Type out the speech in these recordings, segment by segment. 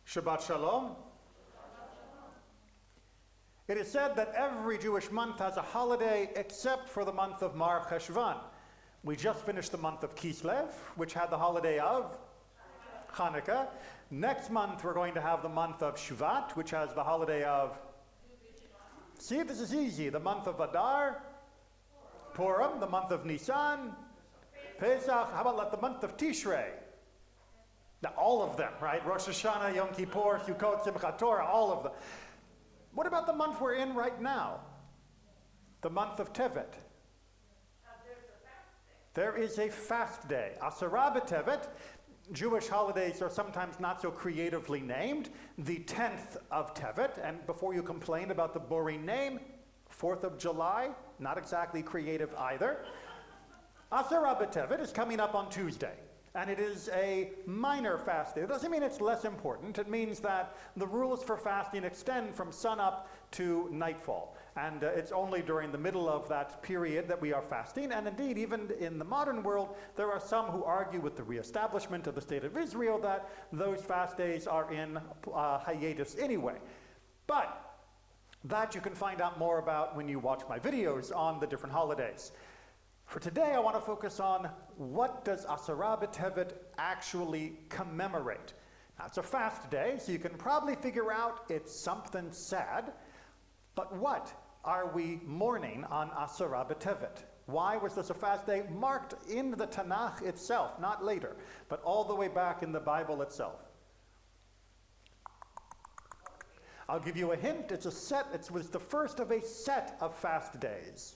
Shabbat Shalom. It is said that every Jewish month has a holiday except for the month of Mar Cheshvan. We just finished the month of Kislev, which had the holiday of Hanukkah. Next month we're going to have the month of Shvat, which has the holiday of... See, this is easy. The month of Adar, Purim, the month of Nisan, Pesach. How about the month of Tishrei? Now, all of them, right? Rosh Hashanah, Yom Kippur, Sukkot, Simchat Torah, all of them. What about the month we're in right now? The month of Tevet. There is a fast day. Asara b'Tevet. Jewish holidays are sometimes not so creatively named. The 10th of Tevet, and before you complain about the boring name, 4th of July, not exactly creative either. Asara b'Tevet is coming up on Tuesday, and it is a minor fast day. It doesn't mean it's less important. It means that the rules for fasting extend from sunup to nightfall. And it's only during the middle of that period that we are fasting. And indeed, even in the modern world, there are some who argue with the reestablishment of the State of Israel that those fast days are in hiatus anyway. But that you can find out more about when you watch my videos on the different holidays. For today, I want to focus on what does Asara b'Tevet actually commemorate. Now, it's a fast day, so you can probably figure out it's something sad. But what are we mourning on Asara b'Tevet? Why was this a fast day marked in the Tanakh itself, not later, but all the way back in the Bible itself? I'll give you a hint. It's a set. It was the first of a set of fast days.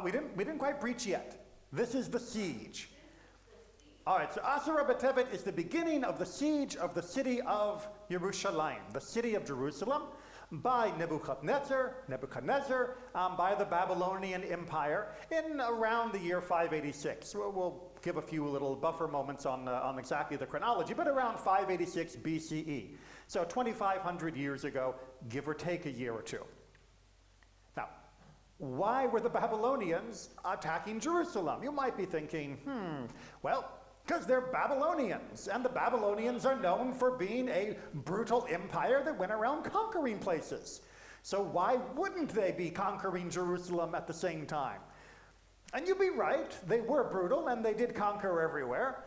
We didn't quite preach yet. This is the siege. All right, so Asara b'Tevet is the beginning of the siege of the city of Yerushalayim, the city of Jerusalem, by Nebuchadnezzar, by the Babylonian Empire in around the year 586. We'll give a few little buffer moments on exactly the chronology, but around 586 BCE. So 2,500 years ago, give or take a year or two. Now, why were the Babylonians attacking Jerusalem? You might be thinking, well, because they're Babylonians, and the Babylonians are known for being a brutal empire that went around conquering places. So why wouldn't they be conquering Jerusalem at the same time? And you'd be right, they were brutal and they did conquer everywhere.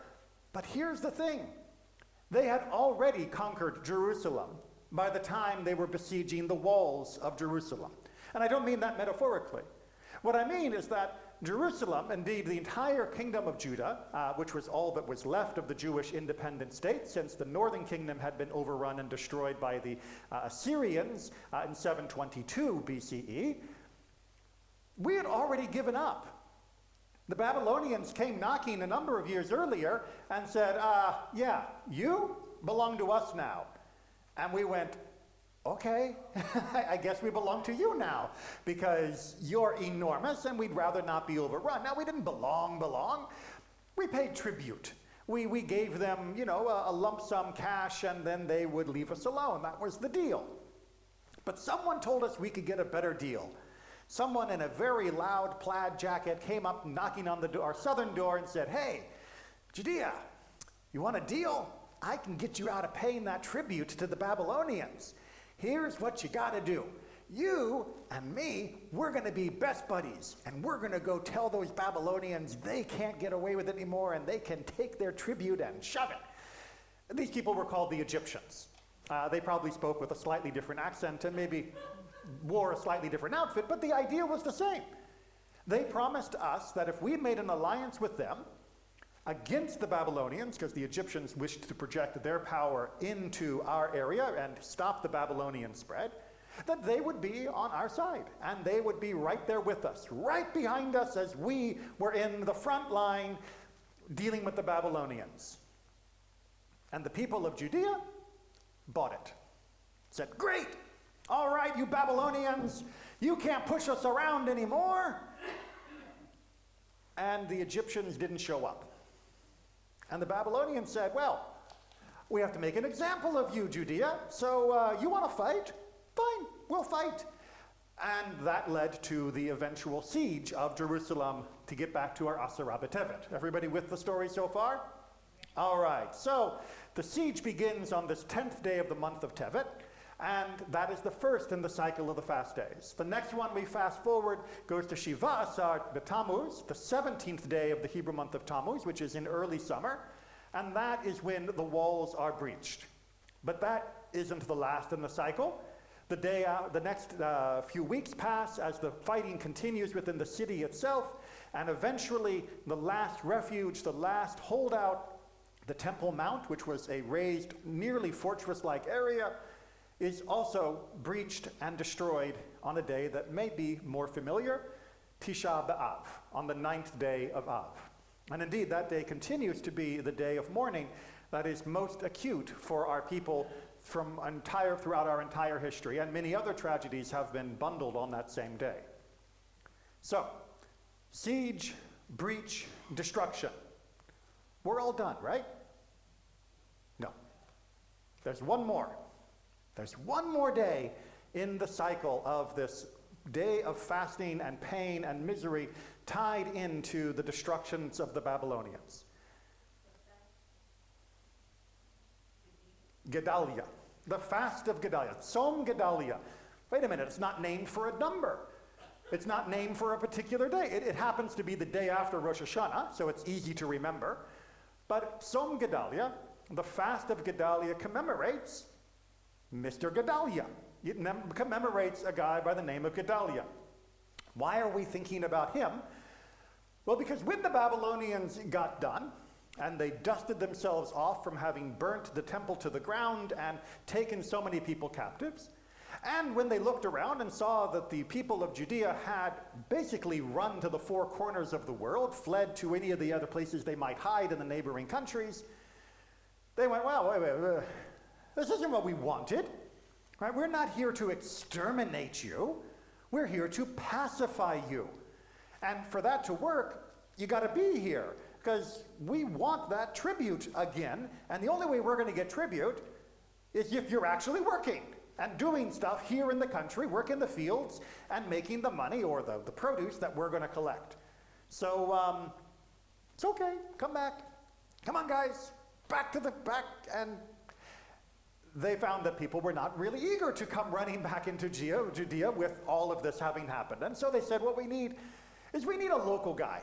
But here's the thing, they had already conquered Jerusalem by the time they were besieging the walls of Jerusalem. And I don't mean that metaphorically. What I mean is that Jerusalem, indeed the entire kingdom of Judah, which was all that was left of the Jewish independent state since the northern kingdom had been overrun and destroyed by the Assyrians in 722 BCE, we had already given up. The Babylonians came knocking a number of years earlier and said, yeah, you belong to us now. And we went, okay, I guess we belong to you now because you're enormous and we'd rather not be overrun. Now, we didn't belong. We paid tribute. We gave them, a lump sum cash and then they would leave us alone. That was the deal. But someone told us we could get a better deal. Someone in a very loud plaid jacket came up knocking on our southern door and said, hey, Judea, you want a deal? I can get you out of paying that tribute to the Babylonians. Here's what you got to do. You and me, we're going to be best buddies, and we're going to go tell those Babylonians they can't get away with it anymore, and they can take their tribute and shove it. These people were called the Egyptians. They probably spoke with a slightly different accent and maybe wore a slightly different outfit, but the idea was the same. They promised us that if we made an alliance with them against the Babylonians, because the Egyptians wished to project their power into our area and stop the Babylonian spread, that they would be on our side, and they would be right there with us, right behind us as we were in the front line dealing with the Babylonians. And the people of Judea bought it. Said, great, all right, you Babylonians, you can't push us around anymore. And the Egyptians didn't show up. And the Babylonians said, well, we have to make an example of you, Judea. So you want to fight? Fine, we'll fight. And that led to the eventual siege of Jerusalem to get back to our Asara B'Tevet. Everybody with the story so far? All right, so the siege begins on this 10th day of the month of Tevet, and that is the first in the cycle of the fast days. The next one we fast forward goes to Shiva Asar B'Tammuz, the 17th day of the Hebrew month of Tammuz, which is in early summer, and that is when the walls are breached. But that isn't the last in the cycle. The next few weeks pass as the fighting continues within the city itself, and eventually the last refuge, the last holdout, the Temple Mount, which was a raised, nearly fortress-like area, is also breached and destroyed on a day that may be more familiar, Tisha B'Av, on the 9th day of Av. And indeed, that day continues to be the day of mourning that is most acute for our people throughout our entire history, and many other tragedies have been bundled on that same day. So, siege, breach, destruction. We're all done, right? No. There's one more. There's one more day in the cycle of this day of fasting and pain and misery tied into the destructions of the Babylonians. Gedalia, the fast of Gedalia, Tzom Gedalia. Wait a minute, it's not named for a number. It's not named for a particular day. It happens to be the day after Rosh Hashanah, so it's easy to remember. But Tzom Gedalia, the fast of Gedalia, commemorates Mr. Gedalia. It commemorates a guy by the name of Gedalia. Why are we thinking about him? Well, because when the Babylonians got done, and they dusted themselves off from having burnt the temple to the ground and taken so many people captives, and when they looked around and saw that the people of Judea had basically run to the four corners of the world, fled to any of the other places they might hide in the neighboring countries, they went, well, wait, this isn't what we wanted. Right? We're not here to exterminate you. We're here to pacify you. And for that to work, you got to be here, because we want that tribute again, and the only way we're going to get tribute is if you're actually working and doing stuff here in the country, work in the fields, and making the money or the produce that we're going to collect. So it's okay, come back. Come on, guys, back. And they found that people were not really eager to come running back into Judea with all of this having happened. And so they said, what we need is we need a local guy.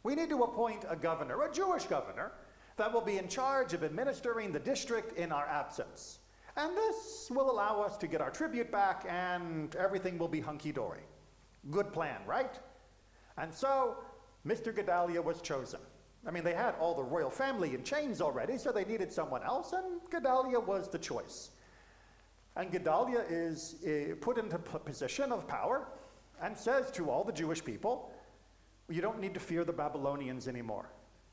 We need to appoint a governor, a Jewish governor, that will be in charge of administering the district in our absence. And this will allow us to get our tribute back, and everything will be hunky-dory. Good plan, right? And so Mr. Gedalia was chosen. I mean, they had all the royal family in chains already, so they needed someone else, and Gedalia was the choice. And Gedalia is put into position of power and says to all the Jewish people, you don't need to fear the Babylonians anymore.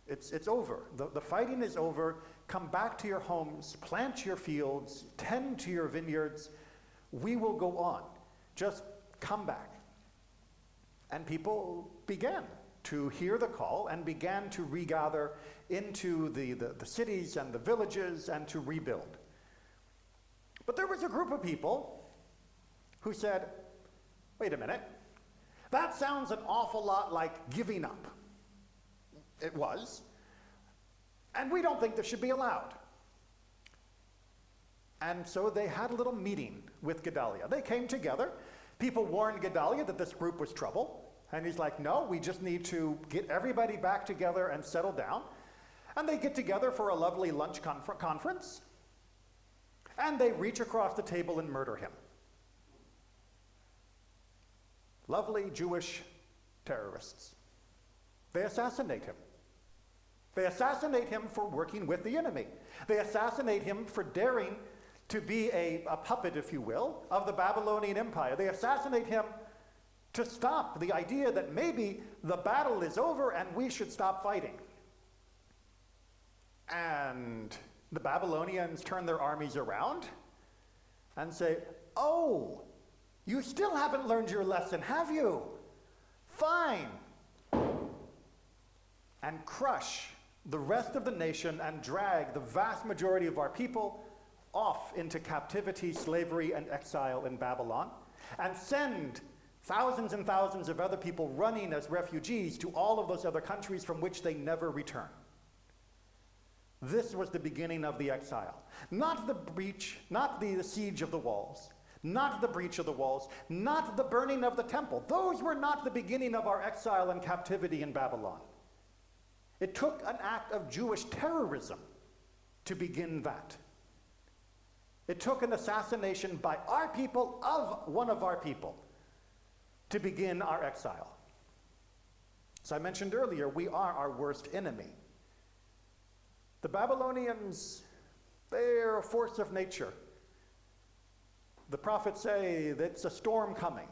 It's over. The fighting is over. Come back to your homes, plant your fields, tend to your vineyards. We will go on. Just come back. And people began to hear the call and began to regather into the cities and the villages and to rebuild. But there was a group of people who said, wait a minute, that sounds an awful lot like giving up. It was. And we don't think this should be allowed. And so they had a little meeting with Gedalia. They came together. People warned Gedalia that this group was trouble. And he's like, no, we just need to get everybody back together and settle down. And they get together for a lovely lunch conference. And they reach across the table and murder him. Lovely Jewish terrorists. They assassinate him. They assassinate him for working with the enemy. They assassinate him for daring to be a puppet, if you will, of the Babylonian Empire. They assassinate him to stop the idea that maybe the battle is over and we should stop fighting. And the Babylonians turn their armies around and say, oh, you still haven't learned your lesson, have you? Fine. And crush the rest of the nation and drag the vast majority of our people off into captivity, slavery, and exile in Babylon. and send thousands and thousands of other people running as refugees to all of those other countries from which they never return. This was the beginning of the exile. Not the breach, not the siege of the walls, not the breach of the walls, not the burning of the temple. Those were not the beginning of our exile and captivity in Babylon. It took an act of Jewish terrorism to begin that. It took an assassination by our people of one of our people to begin our exile. As I mentioned earlier, we are our worst enemy. The Babylonians, they're a force of nature. The prophets say that it's a storm coming,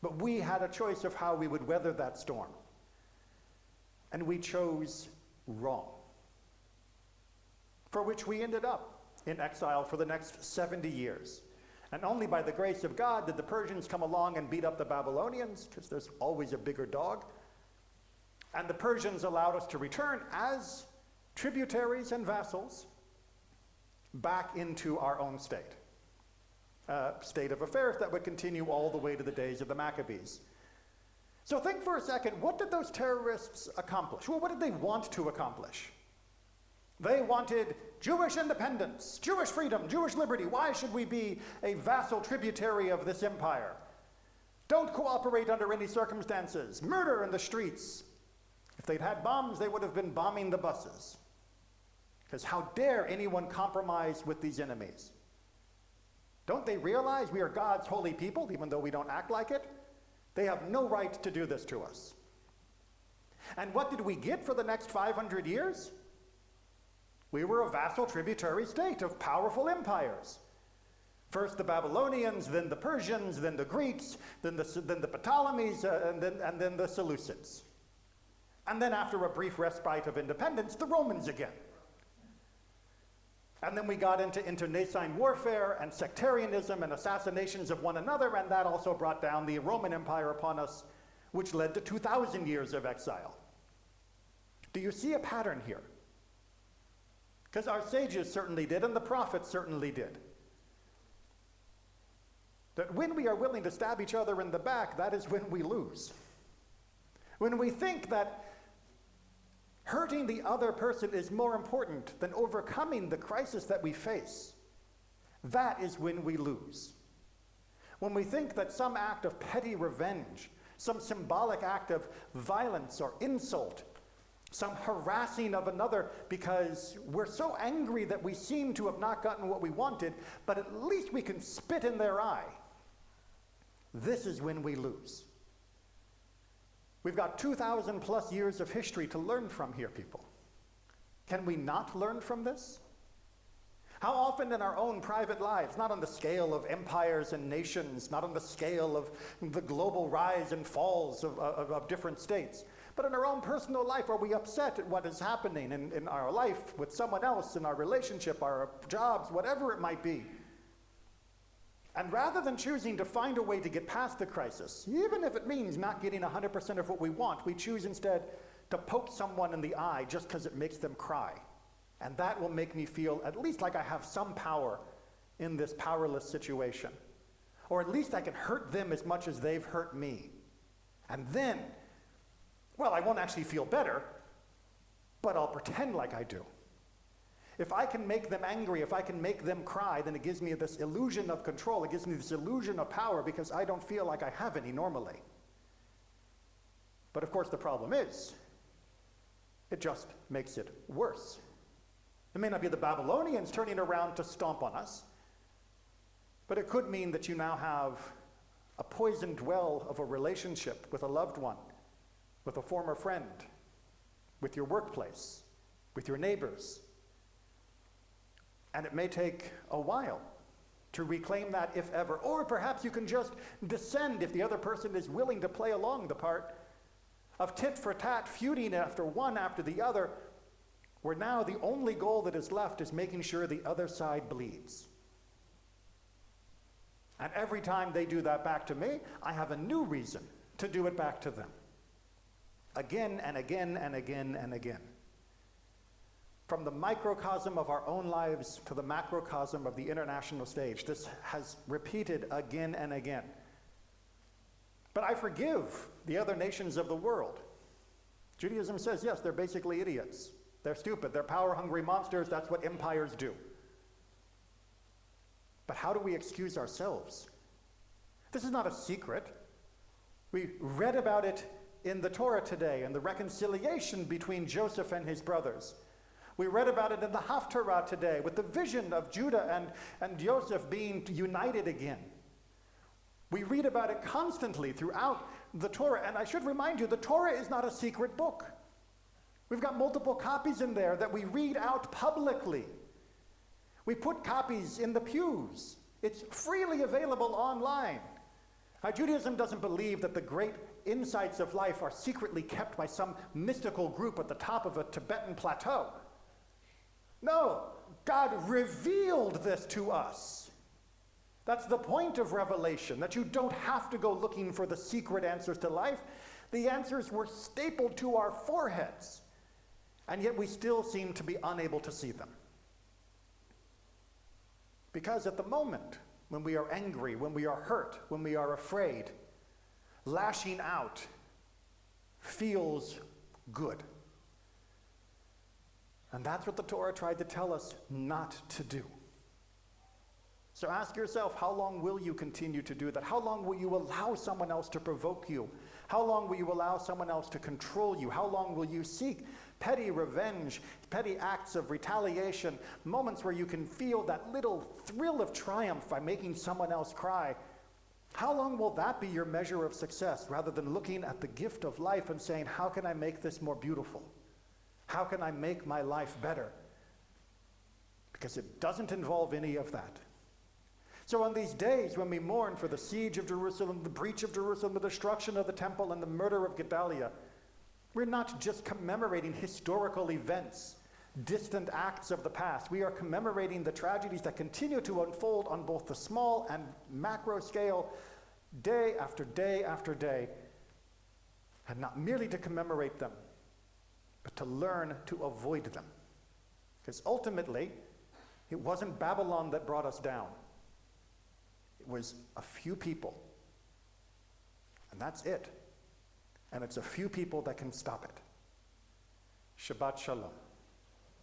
but we had a choice of how we would weather that storm. And we chose wrong, for which we ended up in exile for the next 70 years. And only by the grace of God did the Persians come along and beat up the Babylonians, because there's always a bigger dog. And the Persians allowed us to return as tributaries and vassals back into our own state. A state of affairs that would continue all the way to the days of the Maccabees. So think for a second, what did those terrorists accomplish? Well, what did they want to accomplish? They wanted Jewish independence, Jewish freedom, Jewish liberty. Why should we be a vassal tributary of this empire? Don't cooperate under any circumstances. Murder in the streets. If they'd had bombs, they would have been bombing the buses. Because how dare anyone compromise with these enemies? Don't they realize we are God's holy people, even though we don't act like it? They have no right to do this to us. And what did we get for the next 500 years? We were a vassal tributary state of powerful empires. First the Babylonians, then the Persians, then the Greeks, then the Ptolemies, and then the Seleucids. And then after a brief respite of independence, the Romans again. And then we got into internecine warfare and sectarianism and assassinations of one another, and that also brought down the Roman Empire upon us, which led to 2,000 years of exile. Do you see a pattern here? Because our sages certainly did, and the prophets certainly did. That when we are willing to stab each other in the back, that is when we lose. When we think that hurting the other person is more important than overcoming the crisis that we face, that is when we lose. When we think that some act of petty revenge, some symbolic act of violence or insult, some harassing of another because we're so angry that we seem to have not gotten what we wanted, but at least we can spit in their eye, this is when we lose. We've got 2,000 plus years of history to learn from here, people. Can we not learn from this? How often in our own private lives, not on the scale of empires and nations, not on the scale of the global rise and falls of different states, but in our own personal life, are we upset at what is happening in our life with someone else, in our relationship, our jobs, whatever it might be? And rather than choosing to find a way to get past the crisis, even if it means not getting 100% of what we want, we choose instead to poke someone in the eye just because it makes them cry. And that will make me feel at least like I have some power in this powerless situation. Or at least I can hurt them as much as they've hurt me. And then, well, I won't actually feel better, but I'll pretend like I do. If I can make them angry, if I can make them cry, then it gives me this illusion of control. It gives me this illusion of power because I don't feel like I have any normally. But of course the problem is, it just makes it worse. It may not be the Babylonians turning around to stomp on us, but it could mean that you now have a poisoned well of a relationship with a loved one, with a former friend, with your workplace, with your neighbors. And it may take a while to reclaim that, if ever. Or perhaps you can just descend if the other person is willing to play along the part of tit for tat, feuding after one after the other, where now the only goal that is left is making sure the other side bleeds. And every time they do that back to me, I have a new reason to do it back to them. Again and again and again and again. From the microcosm of our own lives to the macrocosm of the international stage, this has repeated again and again. But I forgive the other nations of the world. Judaism says, yes, they're basically idiots. They're stupid. They're power-hungry monsters. That's what empires do. But how do we excuse ourselves? This is not a secret. We read about it in the Torah today, and the reconciliation between Joseph and his brothers. We read about it in the Haftarah today, with the vision of Judah and Joseph being united again. We read about it constantly throughout the Torah, and I should remind you, the Torah is not a secret book. We've got multiple copies in there that we read out publicly. We put copies in the pews. It's freely available online. Now, Judaism doesn't believe that the great insights of life are secretly kept by some mystical group at the top of a Tibetan plateau. No, God revealed this to us. That's the point of revelation, that you don't have to go looking for the secret answers to life. The answers were stapled to our foreheads, and yet we still seem to be unable to see them. Because at the moment, when we are angry, when we are hurt, when we are afraid, lashing out feels good. And that's what the Torah tried to tell us not to do. So ask yourself, how long will you continue to do that? How long will you allow someone else to provoke you? How long will you allow someone else to control you? How long will you seek petty revenge, petty acts of retaliation, moments where you can feel that little thrill of triumph by making someone else cry? How long will that be your measure of success, rather than looking at the gift of life and saying, how can I make this more beautiful? How can I make my life better? Because it doesn't involve any of that. So on these days when we mourn for the siege of Jerusalem, the breach of Jerusalem, the destruction of the temple, and the murder of Gedalia, we're not just commemorating historical events, distant acts of the past. We are commemorating the tragedies that continue to unfold on both the small and macro scale, day after day after day, and not merely to commemorate them, but to learn to avoid them. Because ultimately, it wasn't Babylon that brought us down. It was a few people. And that's it. And it's a few people that can stop it. Shabbat Shalom.